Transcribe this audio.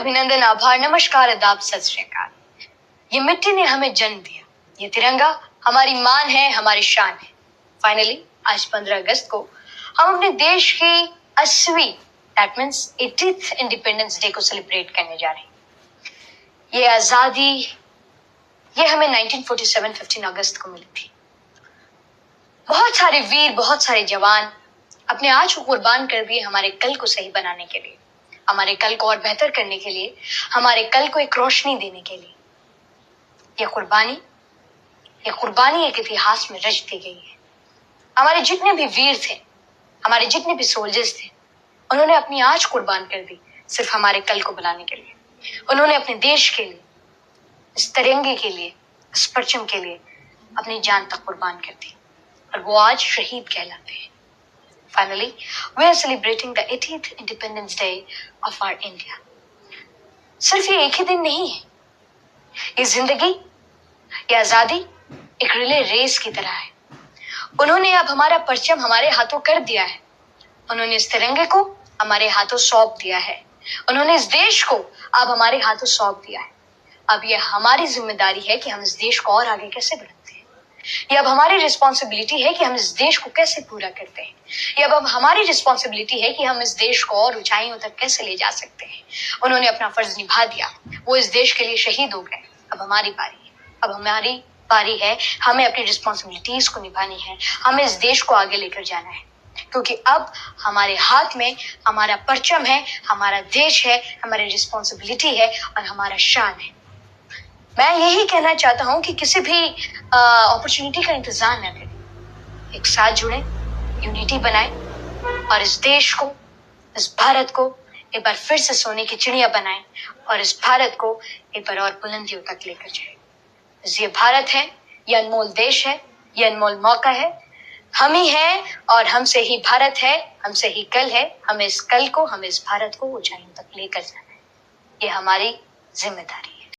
अभिनंदन, आभार, नमस्कार, आदाब, सत श्री अकाल। ये मिट्टी ने हमें जन्म दिया, ये तिरंगा हमारी मान है, हमारी शान है। फाइनली आज 15 अगस्त को हम अपने देश की 80वीं that means 80th independence day को सेलिब्रेट करने जा रहे हैं। ये आजादी ये हमें 1947 15 अगस्त को मिली थी। बहुत सारे वीर, बहुत सारे जवान अपने आज को कुर्बान कर दिए हमारे कल को सही बनाने के लिए, हमारे कल को और बेहतर करने के लिए, हमारे कल को एक रोशनी देने के लिए। यह कुर्बानी एक इतिहास में रच दी गई है। हमारे जितने भी वीर थे, हमारे जितने भी सोल्जर्स थे, उन्होंने अपनी आज कुर्बान कर दी सिर्फ हमारे कल को बनाने के लिए। उन्होंने अपने देश के लिए, इस तिरंगे के लिए, इस परचम के लिए अपनी जान तक कुर्बान कर दी और वो आज शहीद कहलाते हैं। Finally, we are celebrating the 80th Independence Day of our India. सिर्फ ये एक ही दिन नहीं है, ये जिंदगी, ये आजादी एक रिले रेस की तरह है। उन्होंने अब हमारा परचम हमारे हाथों कर दिया है। उन्होंने इस तिरंगे को हमारे हाथों सौंप दिया है। उन्होंने इस देश को अब हमारे हाथों सौंप दिया है। अब ये हमारी जिम्मेदारी है कि हम इस देश को और आगे कैसे बढ़ाते हैं। ये अब हमारी रिस्पॉन्सिबिलिटी है कि हम इस देश को कैसे पूरा करते हैं। ये अब हमारी रिस्पॉन्सिबिलिटी है कि हम इस देश को और ऊंचाइयों तक कैसे ले जा सकते हैं। उन्होंने अपना फर्ज निभा दिया, वो इस देश के लिए शहीद हो गए। अब हमारी बारी है, अब हमारी बारी है, हमें अपनी रिस्पॉन्सिबिलिटीज को निभानी है, हमें इस देश को आगे लेकर जाना है, क्योंकि अब हमारे हाथ में हमारा परचम है, हमारा देश है, हमारी रिस्पॉन्सिबिलिटी है और हमारा शान है। मैं यही कहना चाहता हूं कि किसी भी अपॉर्चुनिटी का इंतजार न करें, एक साथ जुड़े, यूनिटी बनाए और इस देश को, इस भारत को एक बार फिर से सोने की चिड़िया बनाएं और इस भारत को एक बार और बुलंदियों तक लेकर जाए। ये भारत है, ये अनमोल देश है, ये अनमोल मौका है। हम ही हैं और हमसे ही भारत है, हमसे ही कल है। हमें इस कल को, हमें इस भारत को ऊंचाइयों तक लेकर जाना है। ये हमारी जिम्मेदारी।